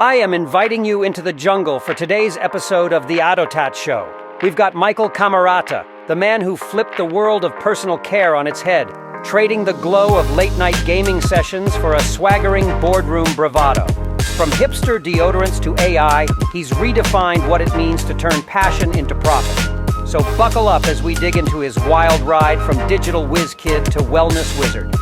I am inviting you into the jungle for today's episode of the ADOTAT Show. We've got Michael Camarata, the man who flipped the world of personal care on its head, trading the glow of late-night gaming sessions for a swaggering boardroom bravado. From hipster deodorants to AI, he's redefined what it means to turn passion into profit. So buckle up as we dig into his wild ride from digital whiz kid to wellness wizard.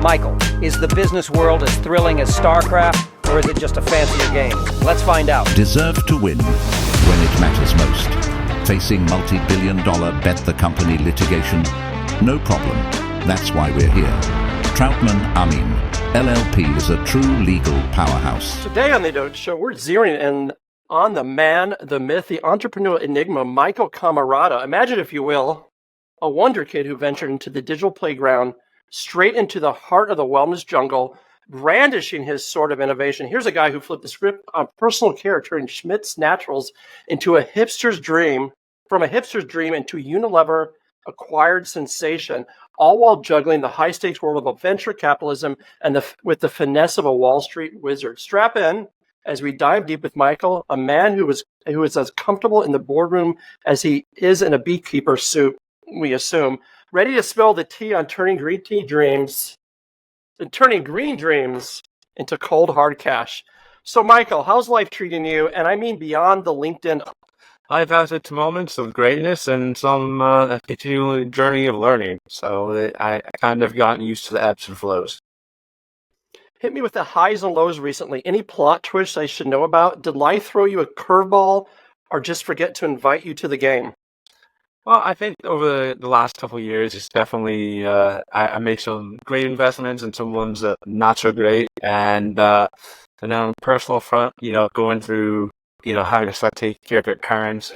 Michael, is the business world as thrilling as StarCraft? Or is it just a fancier game? Let's find out. Deserve to win when it matters most. Facing multi-billion-dollar bet the company litigation? No problem. That's why we're here. Troutman Amin, LLP is a true legal powerhouse. Today on the ADOTAT Show, we're zeroing in on the man, the myth, the entrepreneurial enigma, Michael Camarata. Imagine, if you will, a wonder kid who ventured into the digital playground, straight into the heart of the wellness jungle, brandishing his sword of innovation. Here's a guy who flipped the script on personal care, turning Schmidt's Naturals into a hipster's dream, from a hipster's dream into Unilever acquired sensation, all while juggling the high-stakes world of venture capitalism and with the finesse of a Wall Street wizard. Strap in as we dive deep with Michael, a man who is as comfortable in the boardroom as he is in a beekeeper suit, we assume, ready to spill the tea on turning green dreams into cold hard cash. So Michael, how's life treating you? And I mean beyond the LinkedIn. Life has its moments of greatness and some continual journey of learning. So I kind of gotten used to the ebbs and flows. Hit me with the highs and lows recently. Any plot twists I should know about? Did life throw you a curveball or just forget to invite you to the game? Well, I think over the last couple of years, it's definitely, I made some great investments and some ones that not so great. And then on the personal front, going through, having to start taking care of your parents.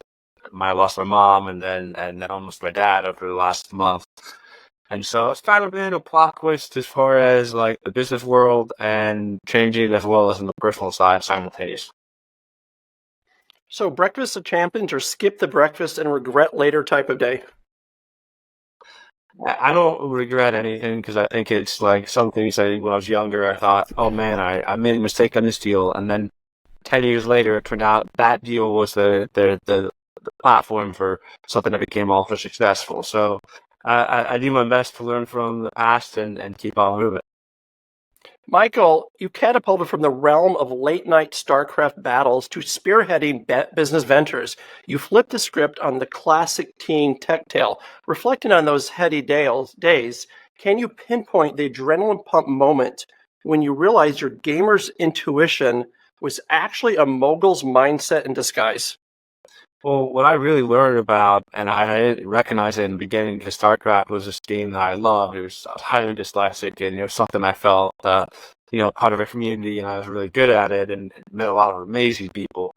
I lost my mom and then almost my dad over the last month. And so it's kind of been a plot twist as far as like the business world and changing as well as in the personal side simultaneously. So breakfast of champions or skip the breakfast and regret later type of day? I don't regret anything because I think it's like some things when I was younger, I thought, oh man, I made a mistake on this deal. And then 10 years later, it turned out that deal was the platform for something that became ultra successful. So I do my best to learn from the past and keep on moving. Michael, you catapulted from the realm of late-night StarCraft battles to spearheading business ventures. You flipped the script on the classic teen tech tale. Reflecting on those heady days, can you pinpoint the adrenaline pump moment when you realized your gamer's intuition was actually a mogul's mindset in disguise? Well, what I really learned about, and I didn't recognize it in the beginning, because StarCraft was this game that I loved. I was highly dyslexic, and it was something I felt, part of a community, and I was really good at it, and met a lot of amazing people.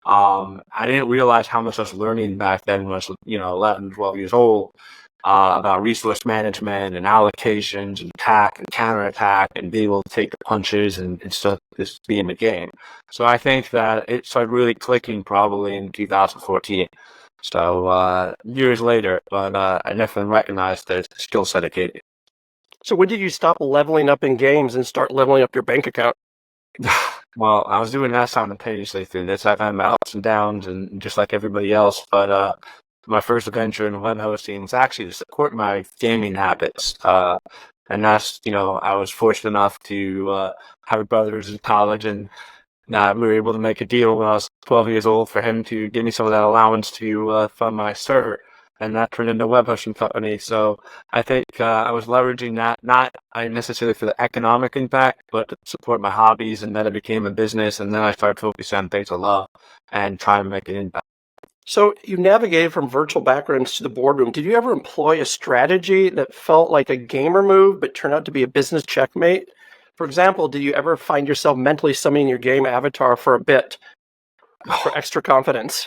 I didn't realize how much I was learning back then when I was, 11, 12 years old, about resource management and allocations and attack and counterattack and being able to take the punches and stuff, just be in the game. So I think that it started really clicking probably in 2014. So years later, but I definitely recognized the skill set of Katie. So when did you stop leveling up in games and start leveling up your bank account? Well, I was doing that simultaneously through this. I've had my ups and downs and just like everybody else, but my first adventure in web hosting was actually to support my gaming habits. And that's, I was fortunate enough to have brothers in college, and we were able to make a deal when I was 12 years old for him to give me some of that allowance to fund my server. And that turned into a web hosting company. So I think I was leveraging that, not necessarily for the economic impact, but to support my hobbies. And then it became a business. And then I started focusing on things I love and trying to make an impact. So you navigated from virtual backgrounds to the boardroom. Did you ever employ a strategy that felt like a gamer move but turned out to be a business checkmate? For example, did you ever find yourself mentally summoning your game avatar for a bit for extra confidence?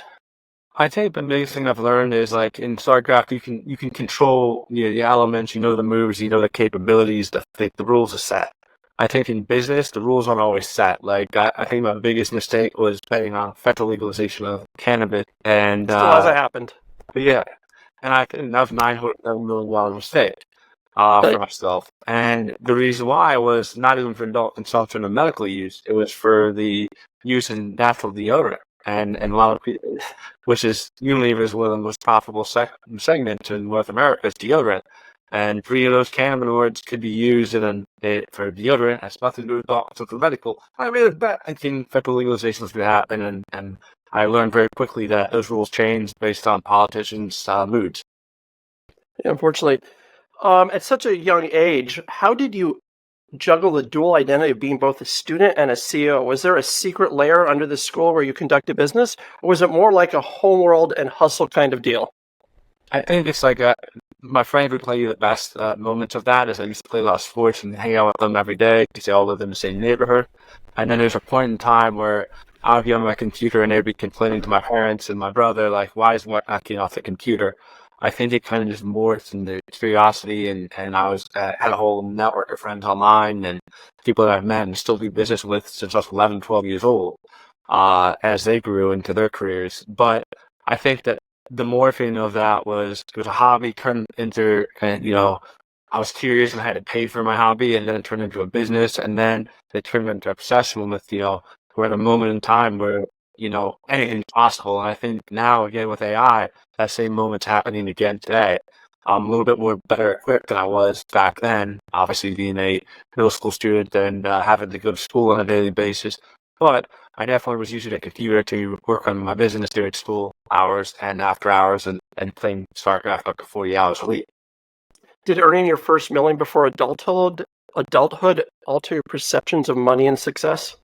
I think the biggest thing I've learned is like in StarCraft, you can control the elements, the moves, the capabilities, the rules are set. I think in business, the rules aren't always set. Like, I think my biggest mistake was betting on federal legalization of cannabis. And still hasn't happened. But yeah, and I think that was $900 million mistake. for myself. And the reason why was not even for adult consumption or medical use. It was for the use in natural deodorant. And a lot of people, which is Unilever is one of the most profitable segments in North America is deodorant. And three of those cannabinoids could be used for deodorant. Has nothing to do with doctors or medical. I made a bet I think federal legalization was going to happen, and I learned very quickly that those rules changed based on politicians' moods. Unfortunately, at such a young age, how did you juggle the dual identity of being both a student and a CEO? Was there a secret layer under the school where you conducted business, or was it more like a homeworld and hustle kind of deal? I think it's like my friends would tell you the best moments of that is I used to play a lot of sports and hang out with them every day because they all lived in the same neighborhood. And then there's a point in time where I would be on my computer and they'd be complaining to my parents and my brother, like, why is work not getting off the computer? I think it kind of just morphed into curiosity, and I was had a whole network of friends online and people that I've met and still do business with since I was 11, 12 years old as they grew into their careers. But I think that the morphing of that was it was a hobby turned into I was curious and I had to pay for my hobby, and then it turned into a business, and then it turned into obsession with we're at a moment in time where anything's possible. And I think now again with AI, that same moment's happening again today. I'm a little bit more better equipped than I was back then, obviously being a middle school student and having to go to school on a daily basis. But I definitely was using a computer to work on my business during school hours and after hours and playing StarCraft up to 40 hours a week. Did earning your first million before adulthood alter your perceptions of money and success?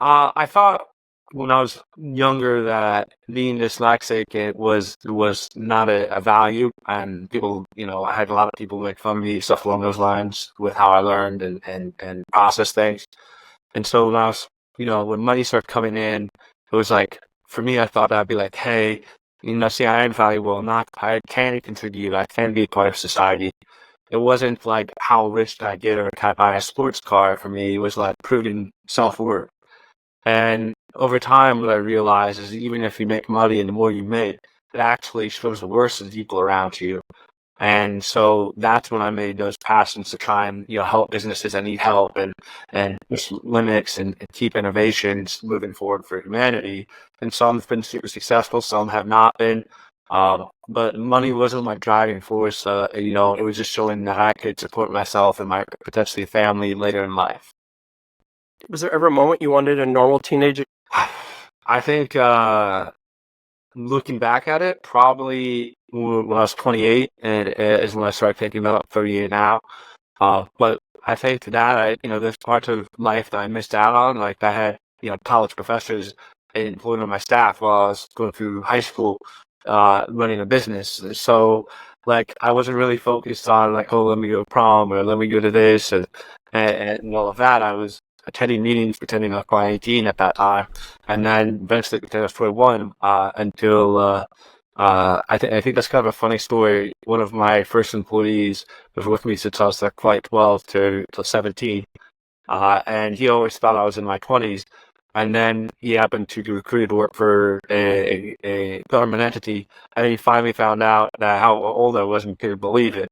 I thought when I was younger that being dyslexic it was not a value, and people, I had a lot of people make fun of me, stuff along those lines with how I learned and process things. And so when I was, when money started coming in, it was like, for me, I thought I'd be like, hey, see, I am valuable, I can contribute, I can be a part of society. It wasn't like how rich did I get or can I buy a sports car for me. It was like proving self-worth. And over time, what I realized is even if you make money and the more you make, it actually shows the worst of the people around you. And so that's when I made those passions to try and help businesses that need help and push limits and keep innovations moving forward for humanity. And some have been super successful, some have not been. But money wasn't my driving force. It was just showing that I could support myself and my potentially family later in life. Was there ever a moment you wanted a normal teenager? I think looking back at it, probably when I was 28 and is when I started thinking about 38 now. But I think that there's parts of life that I missed out on. Like I had, college professors employed on my staff while I was going through high school, running a business. So like I wasn't really focused on like, oh, let me go to prom or let me go to this and all of that. I was attending meetings, pretending I was probably 18 at that time, and then eventually I was 21 until I think that's kind of a funny story. One of my first employees was with me since I was like quite 12 to 17, and he always thought I was in my 20s. And then he happened to get recruited to work for a government entity, and he finally found out that how old I was and couldn't believe it.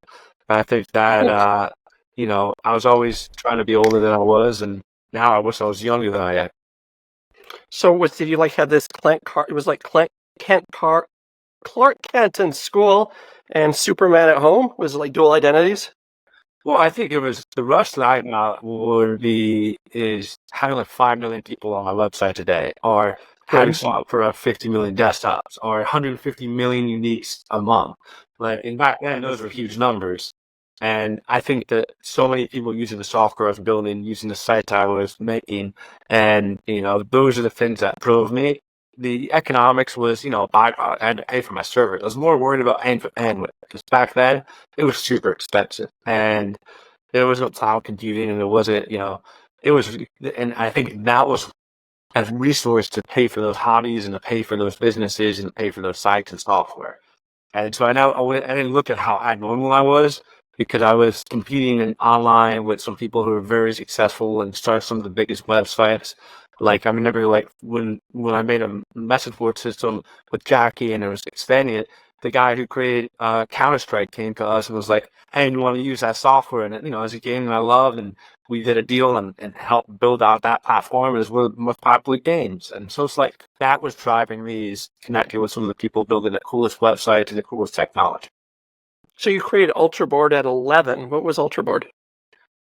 And I think that I was always trying to be older than I was, and now I wish I was younger than I am. So did you like have this it was like Clark Kent in school and Superman at home? Was it like dual identities? Well, I think it was the rush that I got would be is having like 5 million people on my website today, or having for 50 million desktops, or 150 million uniques a month. Like, and back then, those were huge numbers. And I think that so many people using the software I was building, using the site I was making, and those are the things that drove me. The economics was, I had to pay for my server. I was more worried about bandwidth because back then it was super expensive, and there was no cloud computing, and it wasn't, it was, and I think that was a resource to pay for those hobbies and to pay for those businesses and to pay for those sites and software. And so I didn't look at how abnormal I was because I was competing online with some people who were very successful and started some of the biggest websites. Like I remember, like when I made a message board system with Jackie and I was expanding it, the guy who created Counter-Strike came to us and was like, hey, you want to use that software? And, it's a game that I love, and we did a deal and helped build out that platform as one of the most popular games. And so it's like that was driving me, is connecting with some of the people building the coolest websites and the coolest technology. So you created Ultraboard at 11. What was Ultraboard?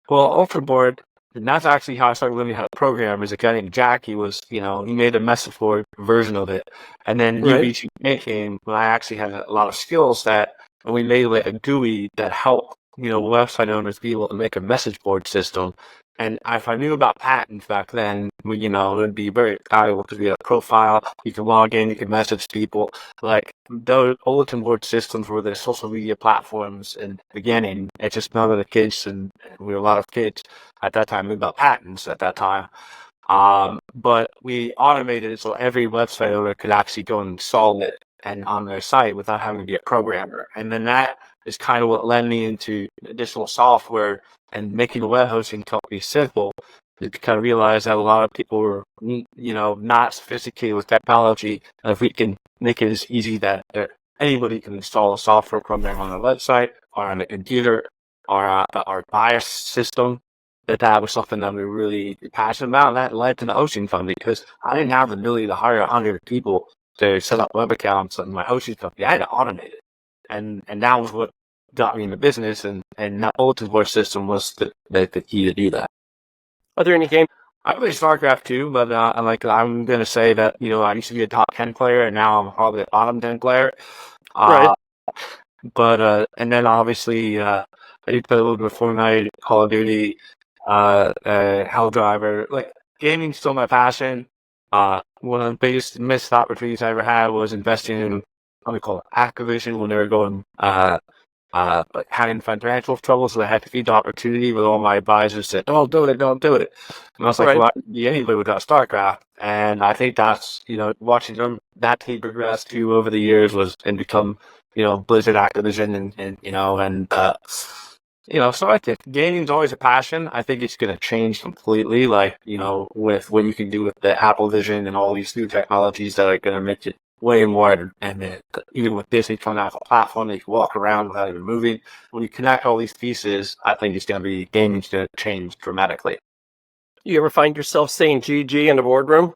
Well, Ultraboard, and that's actually how I started learning how to program. Is a guy named Jack. He made a metaphor version of it, and then Right. UBT came when I actually had a lot of skills and we made like a GUI that helped website owners be able to make a message board system. And if I knew about patents back then, it would be very valuable because we had a profile. You can log in, you can message people. Like those bulletin board systems were the social media platforms in the beginning. It's just none of the kids, and we were a lot of kids at that time knew about patents at that time. But we automated it so every website owner could actually go and install it and on their site without having to be a programmer. And then that is kind of what led me into additional software and making a web hosting company simple. To kind of realize that a lot of people were, not sophisticated with technology. And if we can make it as easy that anybody can install a software program on their website or on a computer or our bias system, that was something that we were really passionate about. And that led to the hosting company because I didn't have the ability to hire 100 people to set up web accounts in my hosting company. I had to automate it. And that was what got me in the business, and that bulletin board system was the key to do that. Are there any games? I play StarCraft too, but I'm going to say that, I used to be a top 10 player, and now I'm probably a bottom 10 player. Right. But and then obviously, I did play a little bit of Fortnite, Call of Duty, Hell Driver. Like, gaming's still my passion. One of the biggest missed opportunities I ever had was investing in, what we call it, Activision, when they were going, having financial trouble, so I had to feed the opportunity, but all my advisors said, don't do it. And I was like, Right. well, anybody without StarCraft. And I think that's, watching that team progress too over the years and become, Blizzard, Activision, so I think gaming's always a passion. I think it's going to change completely, with what you can do with the Apple Vision and all these new technologies that are going to make it way more. And even with Disney coming out of a platform that you can walk around without even moving, when you connect all these pieces, I think gaming's going to change dramatically. You ever find yourself saying GG in a boardroom?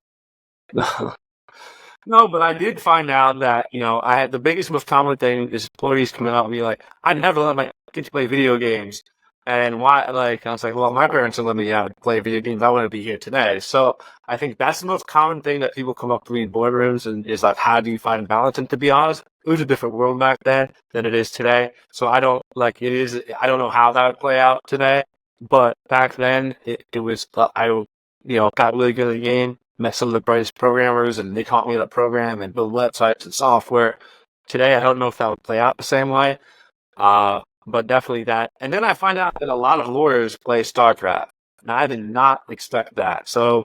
No, but I did find out that, I had the biggest, most common thing is employees coming out and be like, I never let my kids play video games. And why, I was like, well, my parents didn't let me play video games. I wouldn't be here today. So I think that's the most common thing that people come up to me in boardrooms, and is like, how do you find balance? And to be honest, it was a different world back then than it is today. So I don't know how that would play out today. But back then, it was, I got really good at the game. Met some of the brightest programmers, and they taught me how to program and build websites and software. Today, I don't know if that would play out the same way, but definitely that. And then I find out that a lot of lawyers play StarCraft, and I did not expect that. So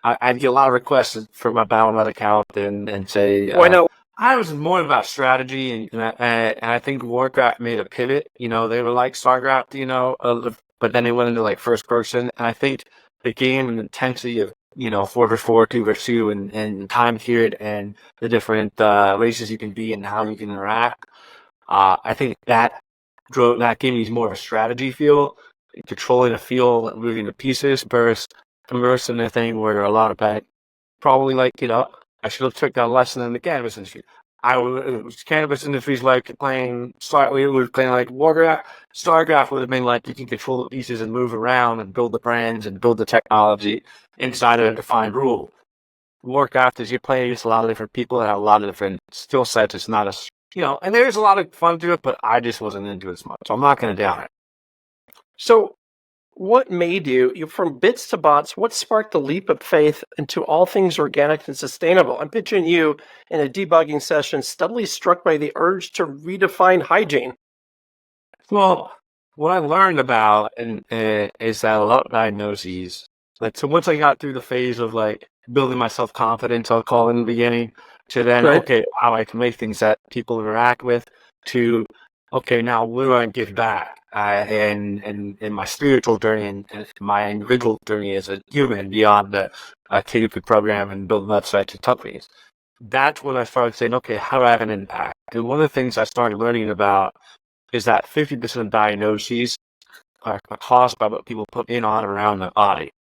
I get a lot of requests for my Battle.net account and say, Why not? I was more about strategy, and I think Warcraft made a pivot. They were like StarCraft, but then they went into like first person, and I think the game and the intensity of 4v4, 2v2, and time period, and the different races you can be and how you can interact. I think that gave me more of a strategy feel, controlling the field, moving the pieces, versus in a thing where there are a lot of bad. Probably I should have took that lesson in the cannabis industry. Cannabis industry's like playing. We were playing like Warcraft. StarCraft would have been like you can control the pieces and move around and build the brands and build the technology inside of a defined rule. Warcraft is you're playing against a lot of different people that have a lot of different skill sets. It's not and there's a lot of fun to it, but I just wasn't into it as much. So I'm not going to down it. So what made you, from bits to bots, what sparked the leap of faith into all things organic and sustainable? I'm picturing you in a debugging session, steadily struck by the urge to redefine hygiene. Well, what I learned about is that a lot of diagnoses, so once I got through the phase of building my self-confidence, I'll call it in the beginning, to then, Right. okay, how I can make things that people interact with, to, okay, now what do I give back? And in my spiritual journey and my individual journey as a human beyond the capable program and build websites and companies. that's when I started saying, okay, how do I have an impact? And one of the things I started learning about is that 50% of diagnoses are caused by what people put in, on, around the body.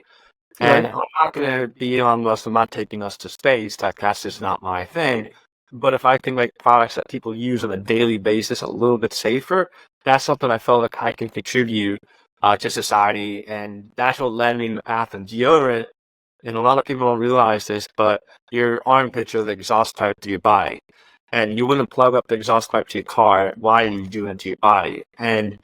And Right. I'm not going to be on this, I'm not taking us to space, that's just not my thing. But if I can make products that people use on a daily basis a little bit safer, that's something I felt like I can contribute to society. And that's what led me in the path of deodorant. And a lot of people don't realize this, but your armpits are the exhaust pipe to your body. And you wouldn't plug up the exhaust pipe to your car. Why are you doing it to your body? And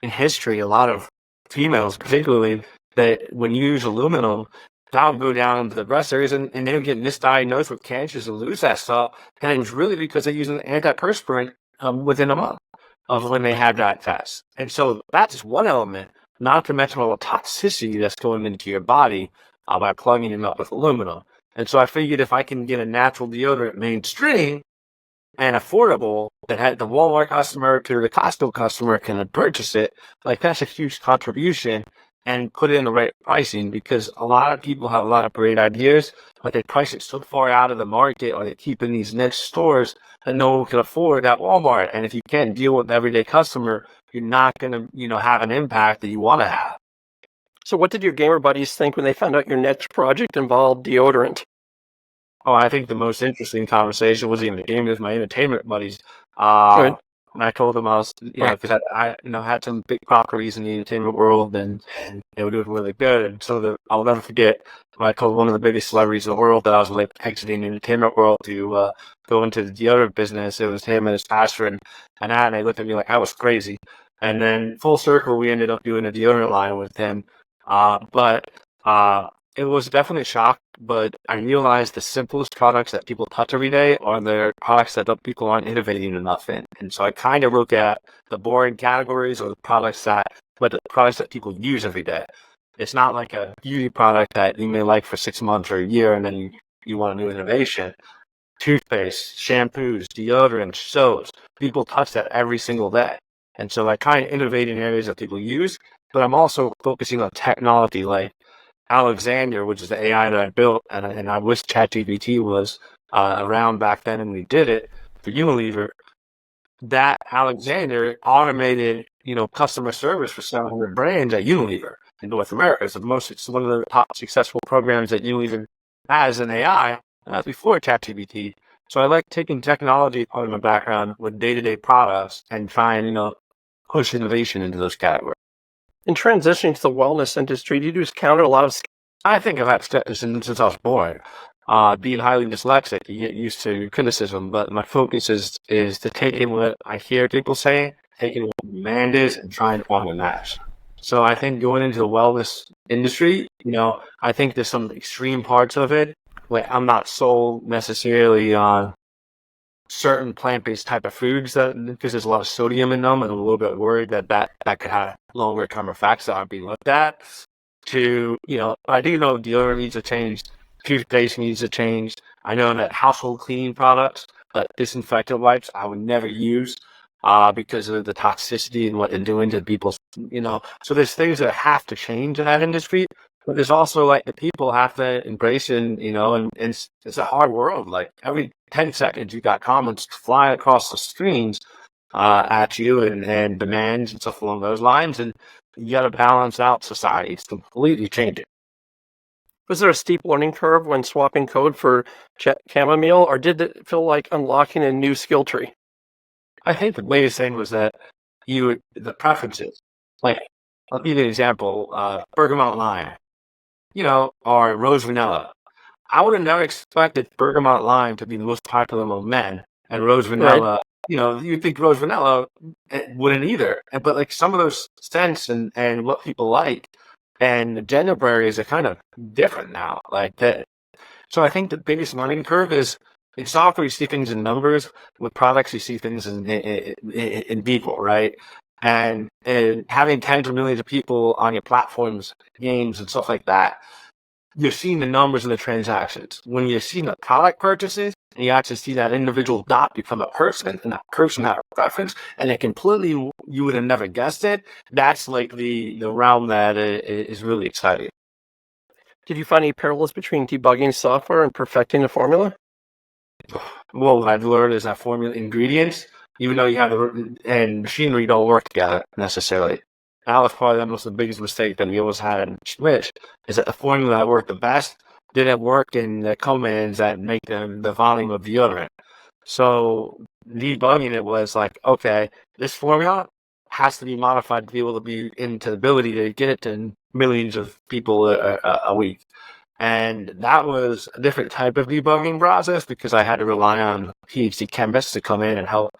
in history, a lot of females, particularly, that when you use aluminum, that would go down into the breast areas and they would get misdiagnosed with cancers and lose that stuff. And it was really because they used an antiperspirant within a month of when they had that test. And so that's just one element, not to mention all the toxicity that's going into your body by plugging them up with aluminum. And so I figured if I can get a natural deodorant mainstream and affordable that had the Walmart customer to the Costco customer can purchase it, like that's a huge contribution, and put it in the right pricing, because a lot of people have a lot of great ideas, but they price it so far out of the market, or they keep in these niche stores that no one can afford at Walmart. And if you can't deal with an everyday customer, you're not going to, have an impact that you want to have. So what did your gamer buddies think when they found out your next project involved deodorant? Oh, I think the most interesting conversation was in the game with my entertainment buddies. Good. And I told them I was, because I had some big properties in the entertainment world, and they were doing really good. And so I'll never forget when I told one of the biggest celebrities in the world that I was like exiting the entertainment world to go into the deodorant business. It was him and his pastor and they looked at me like I was crazy. And then full circle, we ended up doing a deodorant line with him. But it was definitely a shock, but I realized the simplest products that people touch every day are the products that people aren't innovating enough in. And so I kind of look at the boring categories or the products that people use every day. It's not like a beauty product that you may like for 6 months or a year and then you want a new innovation. Toothpaste, shampoos, deodorants, soaps, people touch that every single day. And so I kind of innovate in areas that people use, but I'm also focusing on technology like Alexander, which is the AI that I built, and I wish ChatGPT was around back then and we did it for Unilever. That Alexander automated, customer service for 700 brands at Unilever in North America. It's one of the top successful programs that Unilever has in AI before ChatGPT. So I like taking technology part of my background with day-to-day products and trying, push innovation into those categories. In transitioning to the wellness industry, do you just counter a lot of... I think I've had skepticism since I was born. Being highly dyslexic, you get used to criticism, but my focus is to take in what I hear people say, take in what demand is, and try and form a match. So I think going into the wellness industry, I think there's some extreme parts of it where I'm not sold necessarily on certain plant-based type of foods because there's a lot of sodium in them, and I'm a little bit worried that could have longer-term effects that aren't being looked at. I do know deodorant needs to change, toothpaste needs to change. I know that household cleaning products, but disinfectant wipes, I would never use because of the toxicity and what they're doing to people's, So there's things that have to change in that industry, but there's also like the people have to embrace it, and it's a hard world. Like every 10 seconds, you got comments fly across the screens at you and demands and stuff along those lines, and you got to balance out society. It's completely changing. Was there a steep learning curve when swapping code for chamomile, or did it feel like unlocking a new skill tree? I think the biggest thing was that the preferences. Like, I'll give you an example, bergamot lime, or rose vanilla. I would have never expected bergamot lime to be the most popular among men, and rose vanilla, you'd think rose vanilla wouldn't either. But like some of those scents and what people like, and the gender barriers are kind of different now. Like that. So I think the biggest learning curve is in software, you see things in numbers. With products, you see things in people, right? And having tens of millions of people on your platforms, games, and stuff like that, you're seeing the numbers and the transactions. When you're seeing the product purchases, and you actually see that individual dot become a person, and that person had a preference, and it completely, you would have never guessed it. That's like the realm that is really exciting. Did you find any parallels between debugging software and perfecting a formula? what I've learned is that formula ingredients, even though you have and machinery don't work together necessarily. That was probably the biggest mistake that we always had in Schmidt, is that the formula that worked the best didn't work in the commands that make the volume of deodorant. So debugging it was like, okay, this formula has to be modified to be able to be into the ability to get it to millions of people a week. And that was a different type of debugging process because I had to rely on PhD chemists to come in and help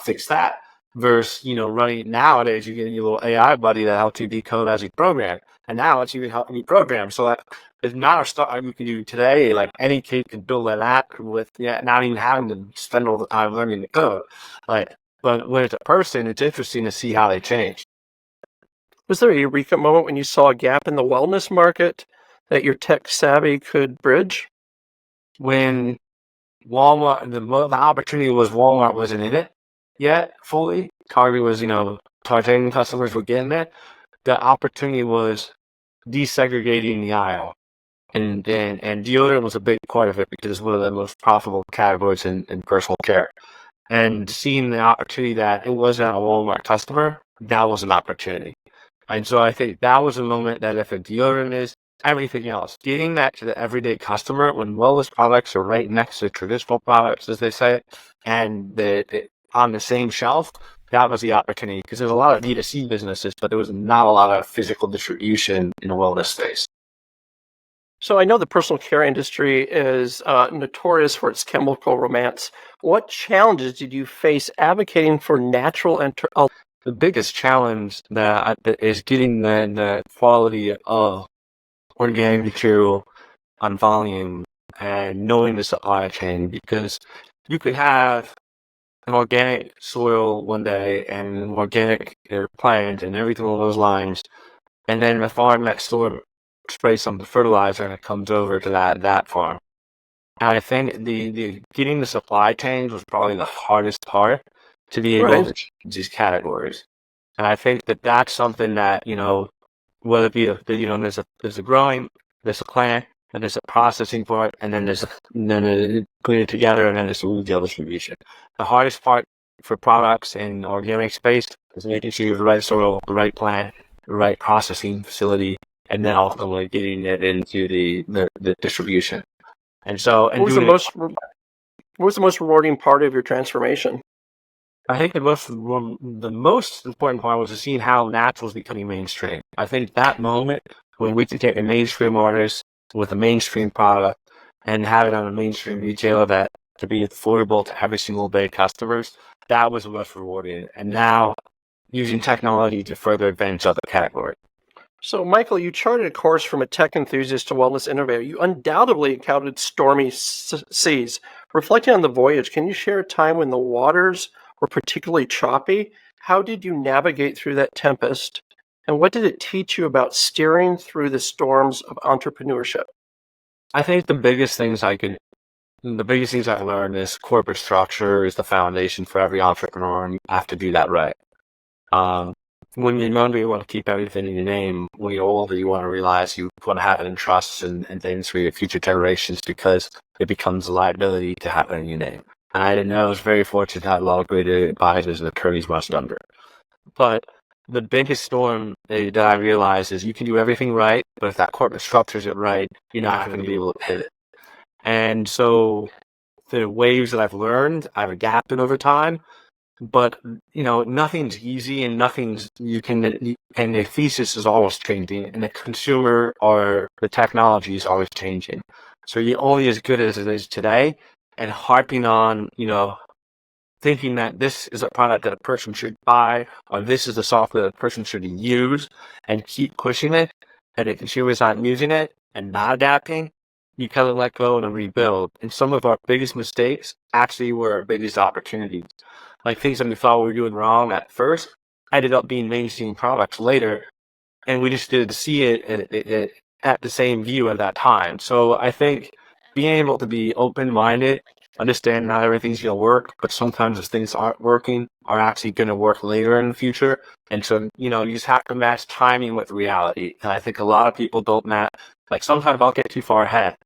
fix that. Versus, running nowadays, you get your little AI buddy that helps you decode as you program. And now it's even helping you program. So that it's not a start you can do today. Like any kid can build an app with not even having to spend all the time learning the code. But when it's a person, it's interesting to see how they change. Was there a eureka moment when you saw a gap in the wellness market that your tech savvy could bridge? When Walmart, the opportunity was Walmart wasn't in it yet fully. Target was, targeting customers were getting it. The opportunity was desegregating the aisle. And deodorant was a big part of it because it's one of the most profitable categories in personal care. And seeing the opportunity that it wasn't a Walmart customer, that was an opportunity. And so I think that was a moment that if a deodorant is everything else, getting that to the everyday customer when wellness products are right next to traditional products, as they say, and on the same shelf, that was the opportunity because there's a lot of D2C businesses, but there was not a lot of physical distribution in the wellness space. So I know the personal care industry is notorious for its chemical romance. What challenges did you face advocating for natural The biggest challenge that is getting the quality of organic material on volume and knowing the supply chain, because you could have an organic soil one day and an organic plant and everything along those lines, and then the farm next door sprays some fertilizer and it comes over to that farm. And I think the getting the supply chains was probably the hardest part to be able to change these categories. And I think that that's something that, whether it be, there's a growing, there's a plant, and there's a processing part, and then putting it together, and then there's the retail distribution. The hardest part for products in organic space is making sure you have the right soil, the right plant, the right processing facility, and then ultimately getting it into the distribution. And so, what was the most rewarding part of your transformation? I think the most important part was seeing how natural is becoming mainstream. I think that moment when we could take a mainstream artist with a mainstream product and have it on a mainstream retailer that to be affordable to every single day customers, that was the most rewarding. And now using technology to further advance other categories. So, Michael, you charted a course from a tech enthusiast to wellness innovator. You undoubtedly encountered stormy seas. Reflecting on the voyage, can you share a time when the waters were particularly choppy? How did you navigate through that tempest? And what did it teach you about steering through the storms of entrepreneurship? I think the biggest things I learned is corporate structure is the foundation for every entrepreneur, and you have to do that right. When you're younger, you want to keep everything in your name. When you're older, you want to realize you want to have it in trusts and things for your future generations because it becomes a liability to have it in your name. And I didn't know. I was very fortunate to have a lot of great advisors and attorneys much younger. But the biggest storm that I realized is you can do everything right, but if that corporate structure isn't right, you're not going to be able to pivot. And so the waves that I've learned, I've adapted over time. But, nothing's easy and and the thesis is always changing and the consumer or the technology is always changing. So you're only as good as it is today and harping on, thinking that this is a product that a person should buy or this is the software that a person should use and keep pushing it and the consumer's not using it and not adapting, you kind of let go and rebuild. And some of our biggest mistakes actually were our biggest opportunities. Like things that we thought we were doing wrong at first ended up being mainstream products later, and we just didn't see it at the same view at that time. So I think being able to be open-minded, understand not everything's going to work, but sometimes if things aren't working, are actually going to work later in the future. And so, you just have to match timing with reality. And I think a lot of people don't match. Like sometimes I'll get too far ahead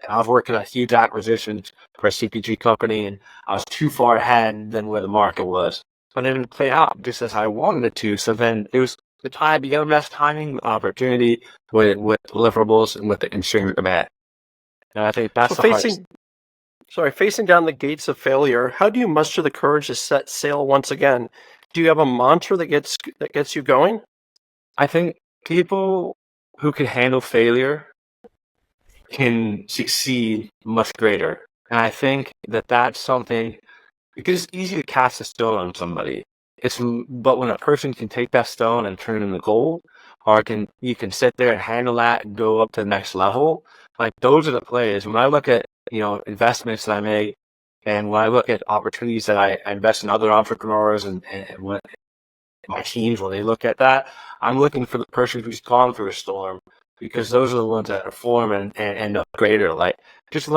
I was working on huge acquisitions for a CPG company, and I was too far ahead than where the market was. But it didn't play out just as I wanted it to. So then it was the time, the best timing, opportunity with deliverables and with the ensuring demand. And I think that's So the hardest. facing down the gates of failure, how do you muster the courage to set sail once again? Do you have a mantra that gets you going? I think people who can handle failure can succeed much greater. And I think that that's something, because it's easy to cast a stone on somebody. But when a person can take that stone and turn it into gold, or you can sit there and handle that and go up to the next level, like those are the plays. When I look at, investments that I make, and when I look at opportunities that I invest in other entrepreneurs and when my teams, when they look at that, I'm looking for the person who's gone through a storm, because those are the ones that perform and end up greater. Like, just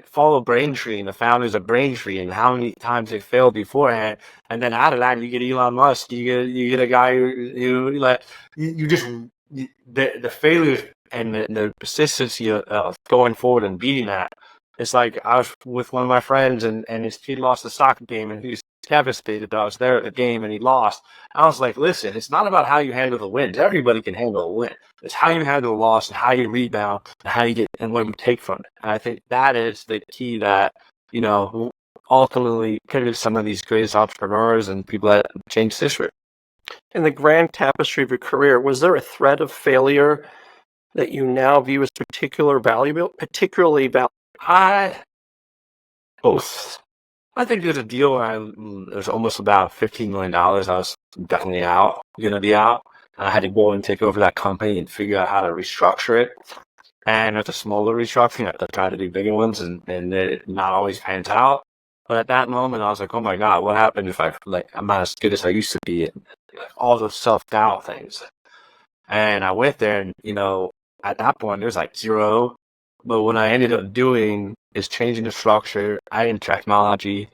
follow Braintree and the founders of Braintree and how many times they failed beforehand, and then out of that you get Elon Musk, you get a guy who like the failures and the persistency of going forward and beating that. It's like I was with one of my friends and his kid lost the soccer game and he was devastated that I was there at the game and he lost. I was like, listen, it's not about how you handle the wins. Everybody can handle a win. It's how you handle a loss and how you rebound and how you get and what you take from it. And I think that is the key that, ultimately pivoted some of these greatest entrepreneurs and people that changed history. In the grand tapestry of your career, was there a thread of failure that you now view as particularly valuable? Both. I think there's a deal where it was almost about $15 million. I was definitely going to be out. I had to go and take over that company and figure out how to restructure it. And it's a smaller restructuring. I tried to do bigger ones and it not always pans out. But at that moment, I was like, oh my God, what happened if I'm not as good as I used to be? And all those self-doubt things. And I went there and, at that point, there's like zero. But what I ended up doing is changing the structure, adding technology,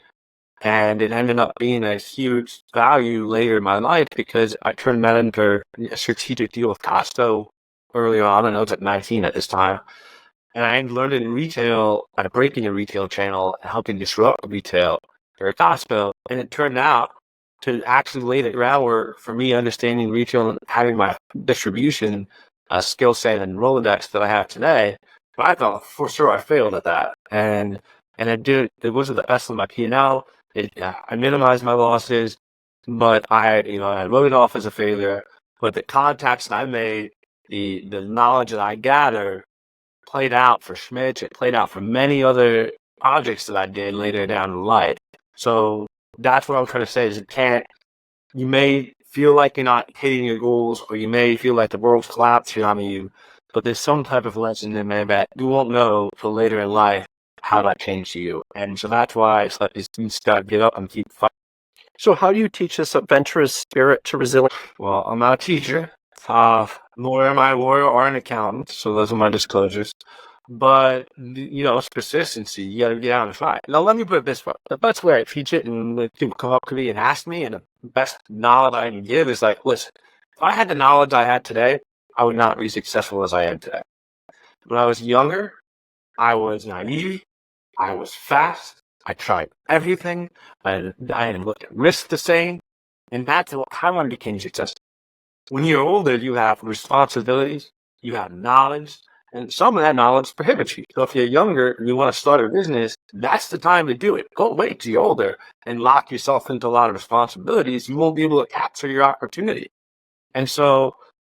and it ended up being a huge value later in my life because I turned that into a strategic deal with Costco early on, and I was at 19 at this time. And I learned in retail, breaking a retail channel and helping disrupt retail for Costco. And it turned out to actually lay the groundwork for me understanding retail and having my distribution skill set and Rolodex that I have today. But I thought for sure I failed at that. And it wasn't the best of my P&L. I minimized my losses, but I wrote it off as a failure. But the contacts that I made, the knowledge that I gathered played out for Schmidt. It played out for many other projects that I did later down in life. So that's what I'm trying to say is you may feel like you're not hitting your goals, or you may feel like the world's collapsing on you, but there's some type of lesson in there that you won't know till later in life how that changed you. And so that's why it's like you just gotta get up and keep fighting. So how do you teach this adventurous spirit to resilience? Well, I'm not a teacher. Nor am I a lawyer or an accountant, so those are my disclosures. But, it's persistency. You got to get out and fight. Now, let me put it this way. The best way I teach it, and when people come up to me and ask me, and the best knowledge I can give is like, listen, if I had the knowledge I had today, I would not be successful as I am today. When I was younger, I was naive. I was fast. I tried everything. I didn't look at risk the same. And that's how I became successful. When you're older, you have responsibilities, you have knowledge, and some of that knowledge prohibits you. So if you're younger and you want to start a business, that's the time to do it. Don't wait till you're older and lock yourself into a lot of responsibilities. You won't be able to capture your opportunity. And so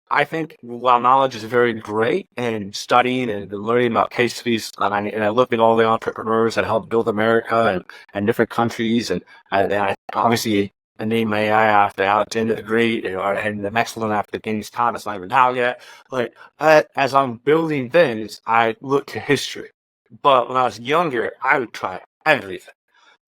I think while knowledge is very great, and studying and learning about case studies, and I look at all the entrepreneurs that helped build America and different countries, and I obviously I named my AI after Alexander the Great, and the next one after Genghis Khan. It's not even out yet. Like, as I'm building things, I look to history. But when I was younger, I would try everything.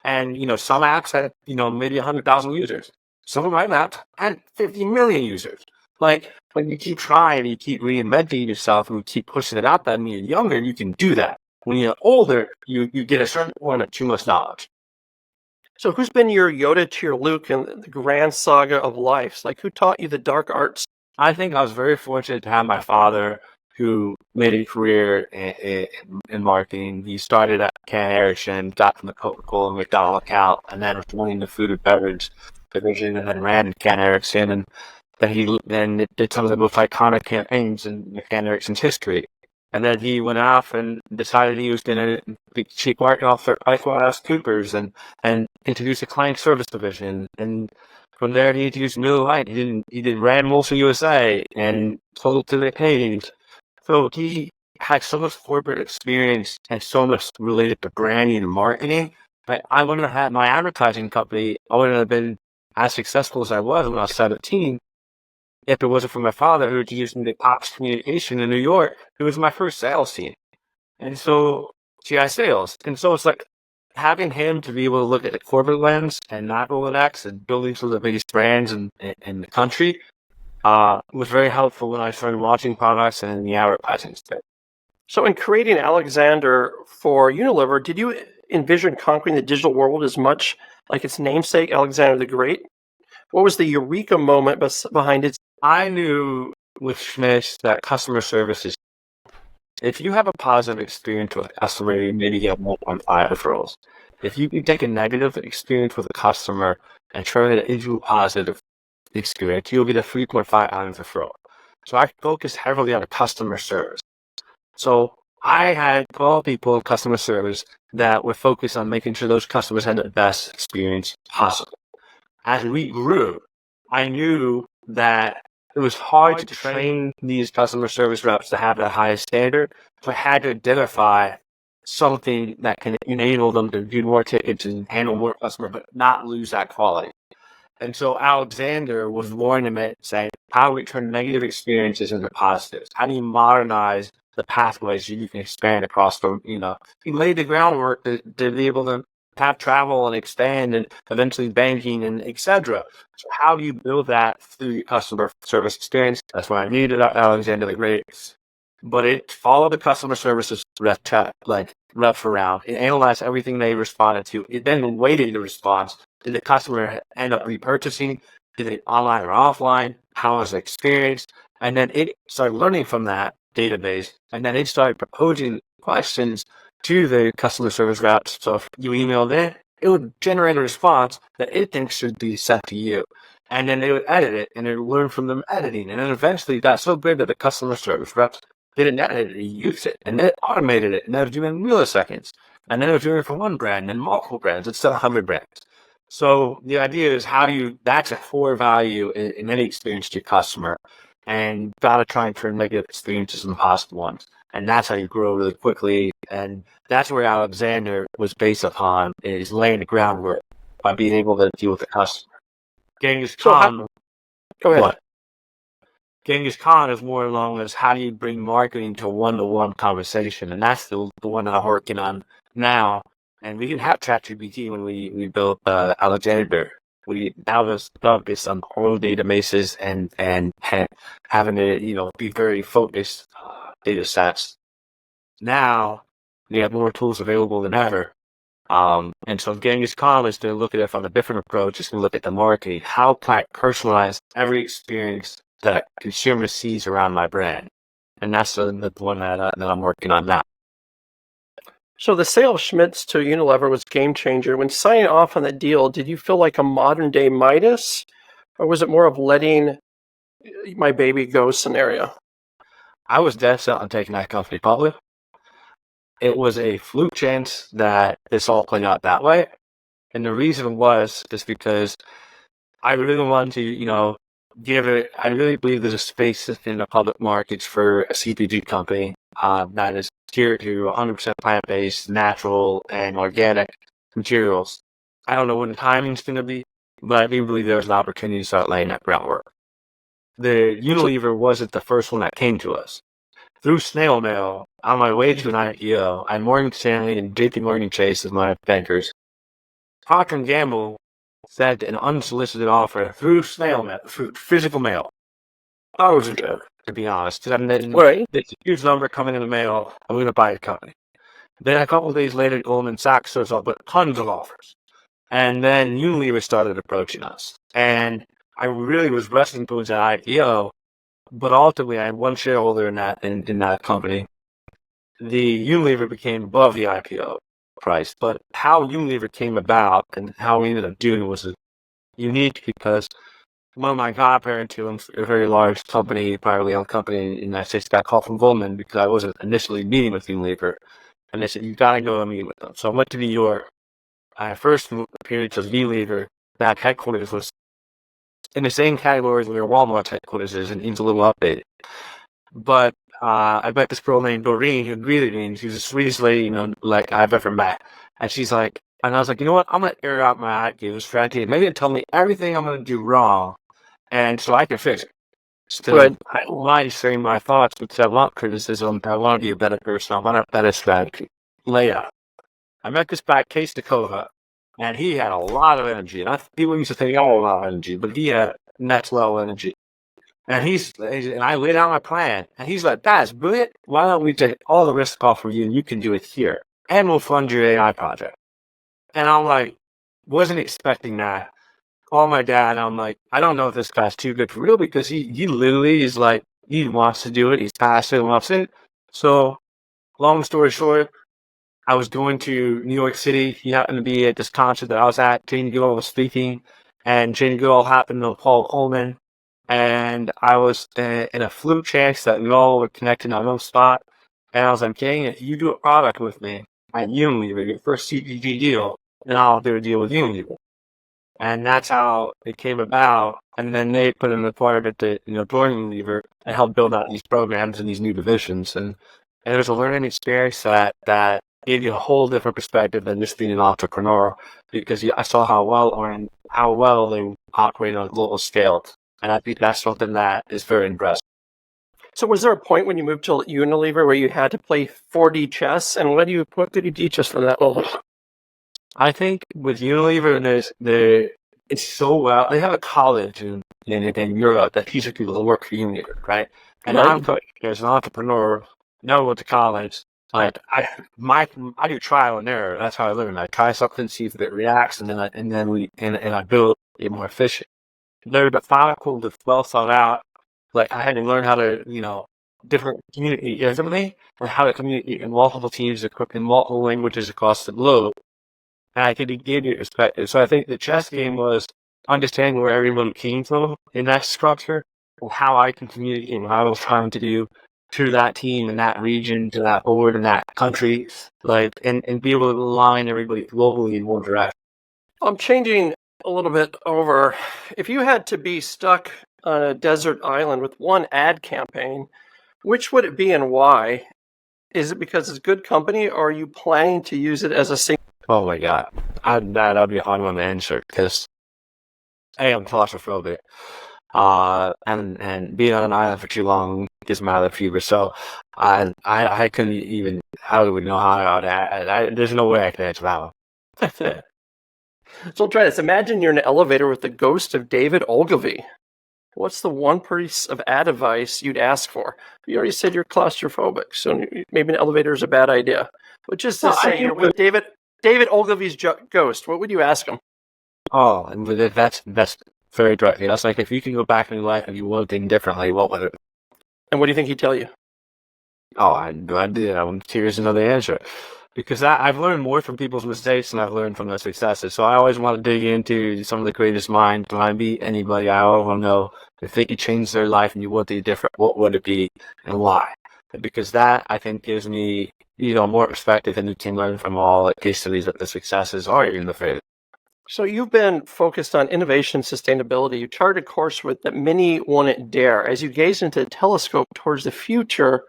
And, some apps had, maybe 100,000 users. Some of my apps had 50 million users. Like, when you keep trying, you keep reinventing yourself, and you keep pushing it out there, when you're younger, you can do that. When you're older, you get a certain point of too much knowledge. So who's been your Yoda to your Luke in the grand saga of life? Like, who taught you the dark arts? I think I was very fortunate to have my father, who made a career in marketing. He started at Erickson, got from the Coca-Cola and McDonald's account, and then was running the food and beverage division, and then ran Erickson, and then he did some of the most iconic campaigns in Ericsson's history. And then he went off and decided he was going to be chief marketing officer at PricewaterhouseCoopers and introduce a client service division. And from there, he introduced Miller Lite. He did Rand Molson USA and Total to the Page. So he had so much corporate experience and so much related to branding and marketing. But I wouldn't have had my advertising company. I wouldn't have been as successful as I was when I was 17 if it wasn't for my father, who was using the Ops Communication in New York, who was my first sales team. And so, GI sales. And so it's like having him to be able to look at the corporate lens and not Rolodex and building some of the biggest brands in the country was very helpful when I started launching products and in the advertising space. So in creating Alexander for Unilever, did you envision conquering the digital world as much like its namesake, Alexander the Great? What was the eureka moment behind it? I knew with Schmidt that customer service is, if you have a positive experience with a customer, you maybe get 1.5 referrals. If you take a negative experience with a customer and turn it into a positive experience, you'll get a 3.5 times referral. So I focused heavily on customer service. So I had 12 people in customer service that were focused on making sure those customers had the best experience possible. As we grew, I knew that it was hard to train these customer service reps to have the highest standard, so I had to identify something that can enable them to do more tickets and handle more customers, but not lose that quality. And so Alexander was born in it saying, how do we turn negative experiences into positives? How do you modernize the pathways so you can expand across them? He laid the groundwork to be able to have travel and expand and eventually banking and etc. So how do you build that through your customer service experience? That's why I needed Alexander the Great. But it followed the customer services rep around. It analyzed everything they responded to. It then weighted the response. Did the customer end up repurchasing? Did it online or offline? How was the experience? And then it started learning from that database. And then it started proposing questions to the customer service reps. So if you emailed it would generate a response that it thinks should be sent to you. And then they would edit it, and it would learn from them editing. And then eventually it got so good that the customer service reps didn't edit it, they used it. And it automated it, and they were doing it in milliseconds. And then they were doing it for one brand and multiple brands instead of 100 brands. So the idea is that's a core value in any experience to your customer. And you've got to try and turn negative experiences into positive ones. And that's how you grow really quickly. And that's where Alexander was based upon, is laying the groundwork by being able to deal with the customer. Genghis Khan. Go ahead. What? Genghis Khan is more along as how do you bring marketing to a one-to-one conversation. And that's the one that I'm working on now. And we didn't have ChatGPT when we built Alexander. We now just focus on oral databases and having to be very focused data sets. Now we have more tools available than ever. And so Genghis Khan is to look at it from a different approach. It's to look at the marketing. How can I personalize every experience that a consumer sees around my brand? And that's the one that I'm working on now. So the sale of Schmidt's to Unilever was a game changer. When signing off on that deal, did you feel like a modern day Midas, or was it more of letting my baby go scenario? I was dead set on taking that company public. It was a fluke chance that this all played out that way. And the reason was just because I really wanted to, give it, I really believe there's a space in the public markets for a CPG company that is geared to 100% plant-based, natural, and organic materials. I don't know when the timing's going to be, but I do believe there's an opportunity to start laying that groundwork. The Unilever wasn't the first one that came to us. Through snail mail, on my way to an IPO, I had Morgan Stanley and JP Morgan Chase as my bankers. Procter & Gamble sent an unsolicited offer through snail mail, through physical mail. I was a joke, to be honest. Right. It's a huge number coming in the mail. I'm going to buy a company. Then a couple of days later, Goldman Sachs shows up with tons of offers. And then Unilever started approaching us. And I really was wrestling towards an IPO, But ultimately, I had one shareholder in that company. The Unilever became above the IPO price, but how Unilever came about and how we ended up doing it was unique because one of my godparents who owns a very large company, privately owned company in the United States, got called from Goldman because I wasn't initially meeting with Unilever. And they said, you got to go and meet with them. So I went to New York. I first appeared to Unilever. That headquarters was in the same categories where Walmart headquarters is, and needs a little updated. But I met this girl named Doreen who greeted me, and she was the sweetest lady, like I've ever met. And she's like, and I was like, you know what? I'm going to air out my ideas, strategy. Maybe tell me everything I'm going to do wrong, and so I can fix it. Still, Right. I don't mind saying my thoughts, because I want criticism. I want to be a better person. I want a better strategy. Layout. I met this guy, Case Dakota, and he had a lot of energy. And people used to think, oh, a lot of energy, but he had next level energy. And and I laid out my plan, and he's like, that's brilliant. Why don't we take all the risk off of you, and you can do it here, and we'll fund your AI project. And I'm like, wasn't expecting that. Call my dad, and I'm like, I don't know if this guy's too good for real, because he literally is like, he wants to do it. He's passionate, loves it. So, long story short, I was going to New York City. He happened to be at this concert that I was at. Jane Goodall was speaking, and Jane Goodall happened to know Paul Coleman. And I was in a fluke chance that we all were connected on one spot. And I was like, Jane, if you do a product with me at Unilever, your first CPG deal, then I'll do a deal with Unilever. And that's how it came about. And then they put in the part at the joining Unilever and helped build out these programs and these new divisions. And it was a learning experience that gave you a whole different perspective than just being an entrepreneur, because I saw how well they operate on a global scale. And I think that's something that is very impressive. So was there a point when you moved to Unilever where you had to play 4D chess? And what did you teach us from that level? I think with Unilever, it's so well. They have a college in Europe that teaches people to work for Unilever, right? And Right. as an entrepreneur, with the college, like I do trial and error. That's how I learn. I try something, see if it reacts, and then I build it more efficient. They're methodical, they're well thought out. Like I had to learn how to, different communicate differently, or how to communicate in multiple teams equipped in multiple languages across the globe. And I think it gave you perspective. So I think the chess game was understanding where everyone came from in that structure, and how I can communicate and what I was trying to do to that team in that region, to that board in that country, and be able to align everybody globally in one direction. I'm changing a little bit over. If you had to be stuck on a desert island with one ad campaign, which would it be and why? Is it because it's good company, or are you planning to use it as a single? Oh my God. That'd be a hard one to answer, because I'm claustrophobic. And being on an island for too long gives me island fever. So I couldn't even, I would know how to, there's no way I can answer that one. So try this. Imagine you're in an elevator with the ghost of David Ogilvy. What's the one piece of ad advice you'd ask for? You already said you're claustrophobic, so maybe an elevator is a bad idea. But just to say you're with David Ogilvy's ghost, what would you ask him? Oh, and that's very directly. That's like, if you can go back in your life and you want things differently, what would it? And what do you think he'd tell you? Oh, I had no idea. I'm curious to know the answer. Because I've learned more from people's mistakes than I've learned from their successes. So I always want to dig into some of the greatest minds. When I meet anybody, I always want to know if they could change their life and you want to different, what would it be and why? Because that, I think, gives me, more perspective, and you can learn from all the case studies that the successes are in the failure. So you've been focused on innovation and sustainability. You charted a course with that many wouldn't dare. As you gaze into the telescope towards the future,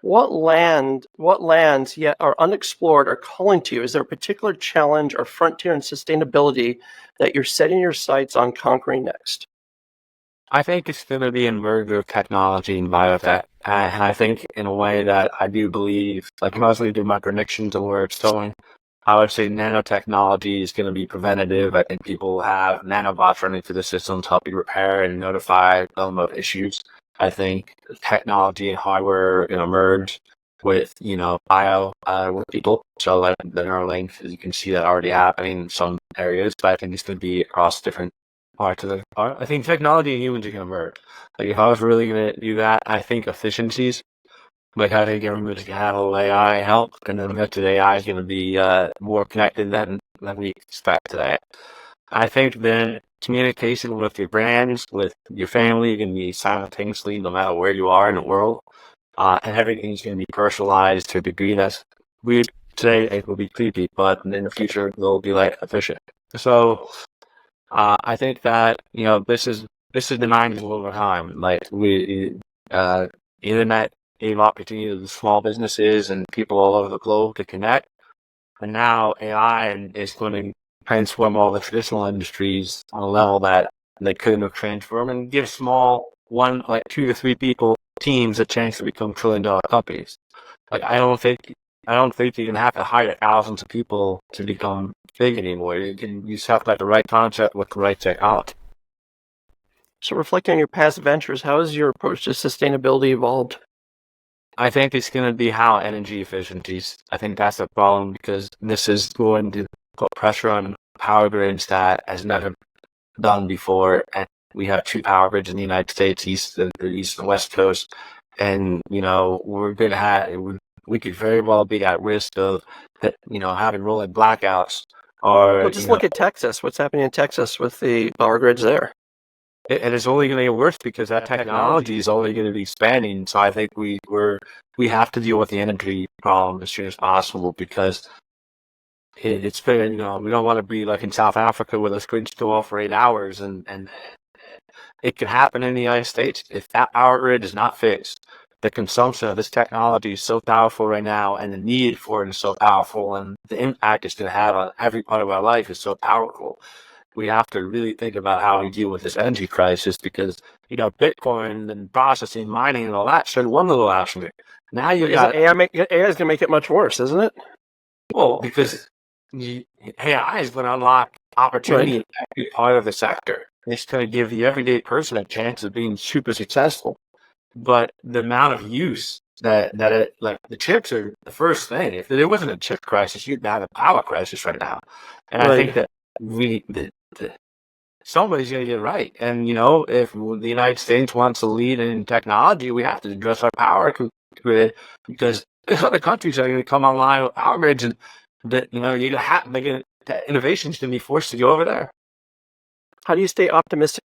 what lands yet are unexplored are calling to you? Is there a particular challenge or frontier in sustainability that you're setting your sights on conquering next? I think it's going to be a merger of technology and biotech. And I think in a way that I do believe, like mostly do my predictions of where it's going, I would say nanotechnology is going to be preventative. I think people will have nanobots running through the system to help you repair and notify them of issues. I think technology and hardware are going to merge with, bio with people. So like the Neuralink, you can see that already happening in some areas, but I think it's going to be across different parts of the art. I think technology and humans are going to merge. Like if I was really going to do that, I think efficiencies, like I think everybody's going to have a little AI help, and then eventually AI is going to be more connected than we expect today. I think then communication with your brands, with your family, can be simultaneously no matter where you are in the world. And everything's going to be personalized to a degree that's weird. Today it will be creepy, but in the future it will be like efficient. So I think that this is the 90s over time. Like internet gave opportunity to small businesses and people all over the globe to connect. And now AI is going to transform all the traditional industries on a level that they couldn't have transformed, and give small like 2 to 3 people teams a chance to become $1 trillion companies. Like I don't think you can have to hire thousands of people to become big anymore. You just have to have the right concept with the right technology. So reflecting on your past ventures, how has your approach to sustainability evolved? I think it's going to be how energy efficiencies. I think that's a problem because this is going to put pressure on power grids that has never done before. And we have 2 power grids in the United States, the East and West Coast. And, we're going to we could very well be at risk of, having rolling blackouts. Or Well, just look at Texas. What's happening in Texas with the power grids there? And it's only going to get worse because that technology is only going to be expanding. So I think we have to deal with the energy problem as soon as possible because it's been, we don't want to be like in South Africa where the grids go off for 8 hours, and it could happen in the United States if that power grid is not fixed. The consumption of this technology is so powerful right now, and the need for it is so powerful, and the impact it's going to have on every part of our life is so powerful. We have to really think about how we deal with this energy crisis because, Bitcoin and processing, mining and all that should one little aspect. Now you got AI is going to make it much worse, isn't it? well, because AI is going to unlock opportunity in every part of the sector. It's going to give the everyday person a chance of being super successful. But the amount of use that it, like the chips are the first thing. If there wasn't a chip crisis, you'd have a power crisis right now. And I think that somebody's going to get it right. And, if the United States wants to lead in technology, we have to address our power grid because other countries are going to come online with power grids, and that, you have making innovations to be forced to go over there. How do you stay optimistic?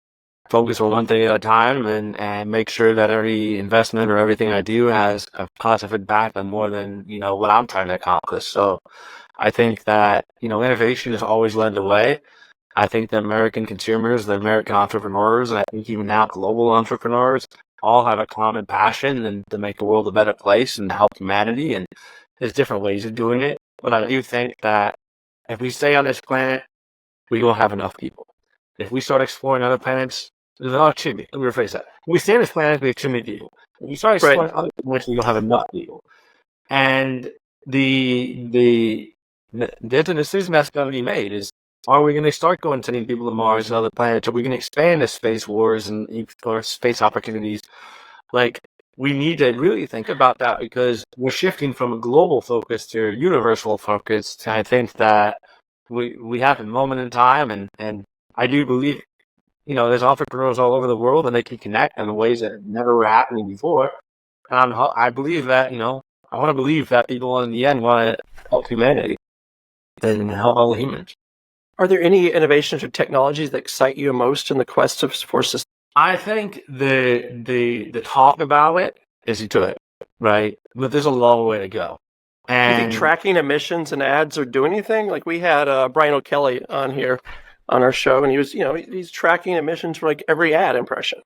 Focus on one thing at a time and make sure that every investment or everything I do has a positive impact on more than, what I'm trying to accomplish. So I think that, innovation has always led the way. I think the American consumers, the American entrepreneurs, and I think even now global entrepreneurs all have a common passion and to make the world a better place and help humanity. And there's different ways of doing it. But I do think that if we stay on this planet, we will have enough people. If we start exploring other planets, let me rephrase that. If we stay on this planet, we have too many people. If we start exploring other planets, we will have enough people. And there's a decision that's going to be made is, are we going to start going sending people to Mars and other planets? Are we going to expand the space wars or space opportunities? Like, we need to really think about that because we're shifting from a global focus to a universal focus. And I think that we have a moment in time, and I do believe, there's entrepreneurs all over the world and they can connect in ways that never were happening before. And I believe that, I want to believe that people in the end want to help humanity and help all humans. Are there any innovations or technologies that excite you most in the quest for sustainability? I think the talk about it is to it, right? But there's a long way to go. And do you think tracking emissions and ads are doing anything? Like we had Brian O'Kelly on here on our show, and he was, he's tracking emissions for like every ad impression.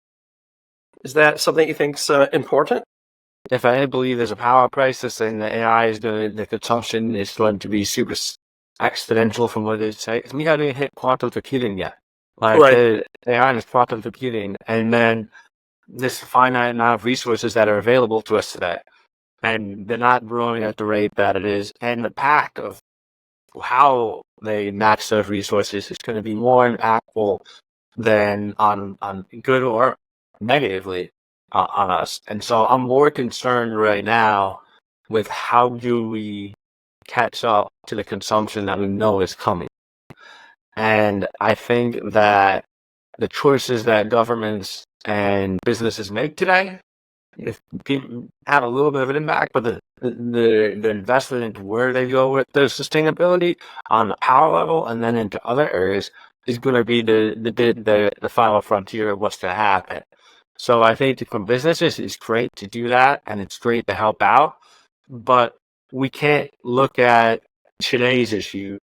Is that something you think's important? If I believe there's a power crisis and the AI is the consumption is going to be super exponential from what it is. We haven't even hit quantum computing yet. The AI is quantum computing, and then this finite amount of resources that are available to us today, and they're not growing at the rate that it is, and the pact of how they match those resources is going to be more impactful than on good or negatively on us. And so I'm more concerned right now with how do we catch up to the consumption that we know is coming. And I think that the choices that governments and businesses make today, if people have a little bit of an impact, but the investment into where they go with their sustainability on the power level and then into other areas is going to be the final frontier of what's going to happen. So I think from businesses, it's great to do that and it's great to help out, but we can't look at today's issue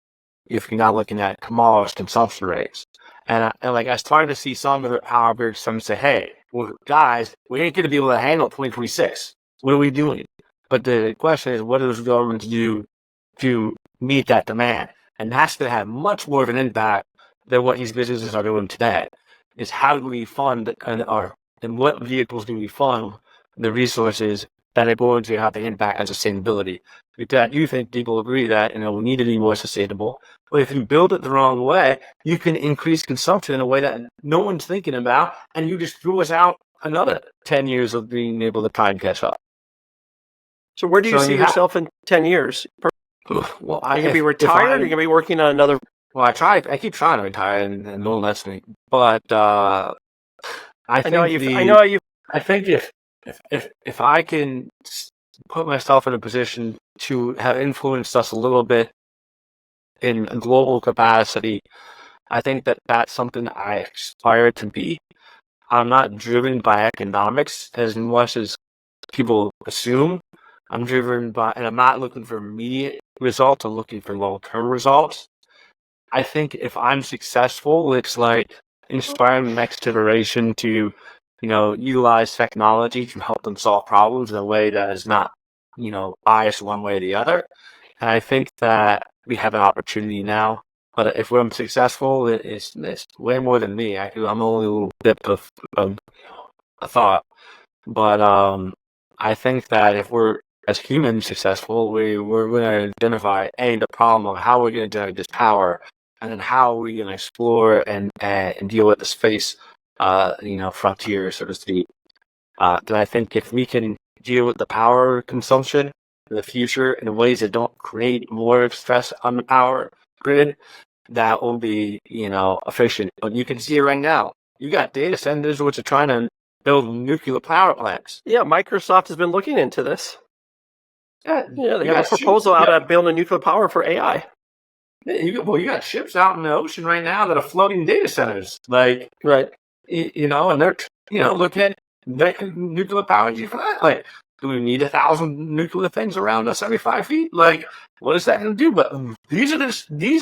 if you're not looking at tomorrow's consumption rates. And I started to see some of the power bricks, some say, hey, well, guys, we ain't going to be able to handle 2026. What are we doing? But the question is, what does the government do to meet that demand? And that's going to have much more of an impact than what these businesses are doing today. Is how do we fund and what vehicles do we fund the resources that are going to have the impact on sustainability? Because I do think people agree that we need to be more sustainable. But if you build it the wrong way, you can increase consumption in a way that no one's thinking about, and you just threw us out another 10 years of being able to try and catch up. So where do you see yourself in 10 years? Well, are you going to be retired, or are you going to be working on another? Well, I keep trying to retire, and no one lets me. But I think if I can put myself in a position to have influenced us a little bit in a global capacity, I think that that's something I aspire to be. I'm not driven by economics as much as people assume. I'm driven by, and I'm not looking for immediate results. I'm looking for long-term results. I think if I'm successful, it's like inspiring the next generation to, utilize technology to help them solve problems in a way that is not, biased one way or the other. And I think that we have an opportunity now. But if I'm successful, it's way more than me. I'm only a little bit of a thought. But I think that if we're, as humans, successful, we're going to identify, the problem of how we're going to generate this power, and then how we're going to explore and deal with the space, frontier, so to speak. And I think if we can deal with the power consumption in the future in ways that don't create more stress on the power grid, that will be, efficient. But you can see it right now. You got data centers which are trying to build nuclear power plants. Yeah, Microsoft has been looking into this. Yeah, they got a proposal out of building nuclear power for AI. You got ships out in the ocean right now that are floating data centers. Right. And they're, looking at nuclear power for that. Like, do we need 1,000 nuclear things around us every 5 feet? Like, what is that going to do? But these are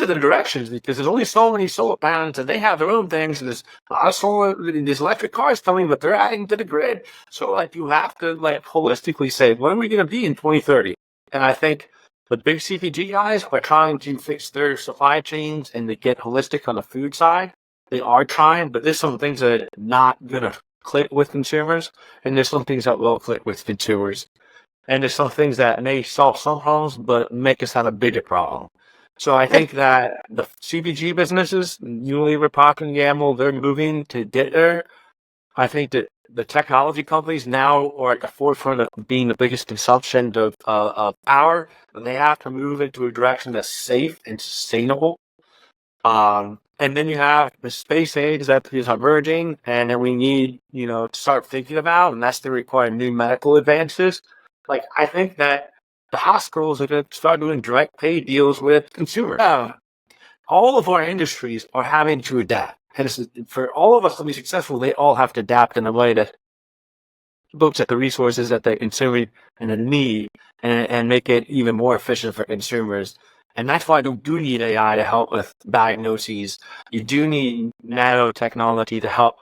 the directions, because there's only so many solar panels, and they have their own things. And there's a lot of these electric cars coming, but they're adding to the grid. So, you have to, holistically say, what are we going to be in 2030? And I think the big CPG guys are trying to fix their supply chains and to get holistic on the food side. They are trying, but there's some things that are not going to click with consumers, and there's some things that will click with consumers. And there's some things that may solve some problems, but make us have a bigger problem. So I think that the CPG businesses, Unilever, Procter & Gamble, they're moving to get there. I think that the technology companies now are at the forefront of being the biggest consumption of power. And they have to move into a direction that's safe and sustainable. And then you have the space age that is emerging, and then we need, to start thinking about, and that's to require new medical advances. I think that the hospitals are going to start doing direct pay deals with consumers. All of our industries are having to adapt. And for all of us to be successful, they all have to adapt in a way that looks at the resources that they're consuming and the need, and make it even more efficient for consumers. And that's why you do need AI to help with diagnoses. You do need nanotechnology to help,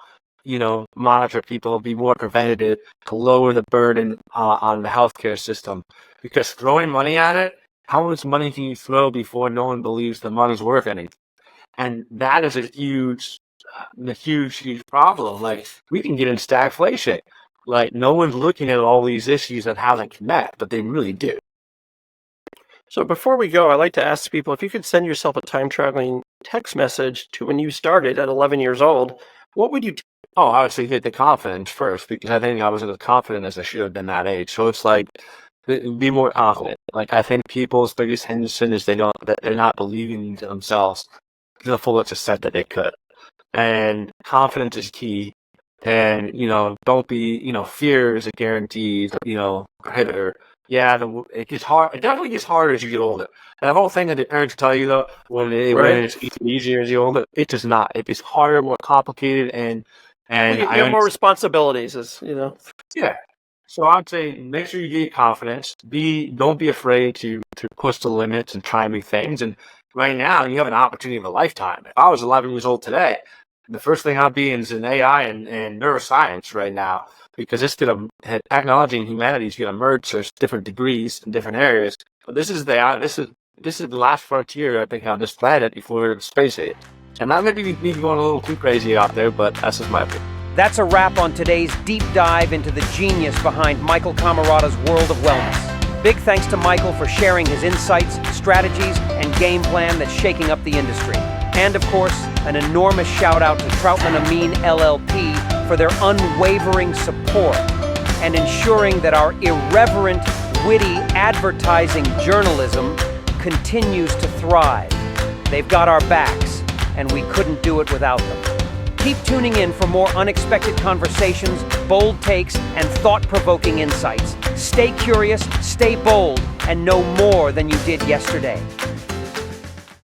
monitor people, be more preventative, to lower the burden on the healthcare system. Because throwing money at it, how much money can you throw before no one believes the money's worth anything? And that is a huge problem. We can get in stagflation. No one's looking at all these issues and how they connect, but they really do. So before we go, I'd like to ask people if you could send yourself a time-traveling text message to when you started at 11 years old, what would you I would say hit the confidence first, because I think I wasn't as confident as I should have been that age. So it's be more confident. I think people's biggest hindrance is they're not believing in themselves to the fullest extent that they could. and confidence is key. And, don't be, fear is a guaranteed, prohibitor. Yeah, it gets hard. It definitely gets harder as you get older. And the whole thing that the parents tell you, though, when it's easier as you get older, it does not. It gets harder, more complicated, and you have more responsibilities, Yeah. So I'd say make sure you get confidence. Don't be afraid to push the limits and try new things. And right now, you have an opportunity of a lifetime. If I was 11 years old today, the first thing I'd be in is in AI and neuroscience right now, because technology and humanity is going to merge. There's different degrees in different areas. But this is the last frontier, I think, on this planet before the space age. And that may be going a little too crazy out there, but that's just my opinion. That's a wrap on today's deep dive into the genius behind Michael Camarata's world of wellness. Big thanks to Michael for sharing his insights, strategies, and game plan that's shaking up the industry. And of course, an enormous shout out to Troutman Amin LLP for their unwavering support and ensuring that our irreverent, witty advertising journalism continues to thrive. They've got our backs, and we couldn't do it without them. Keep tuning in for more unexpected conversations, bold takes, and thought-provoking insights. Stay curious, stay bold, and know more than you did yesterday.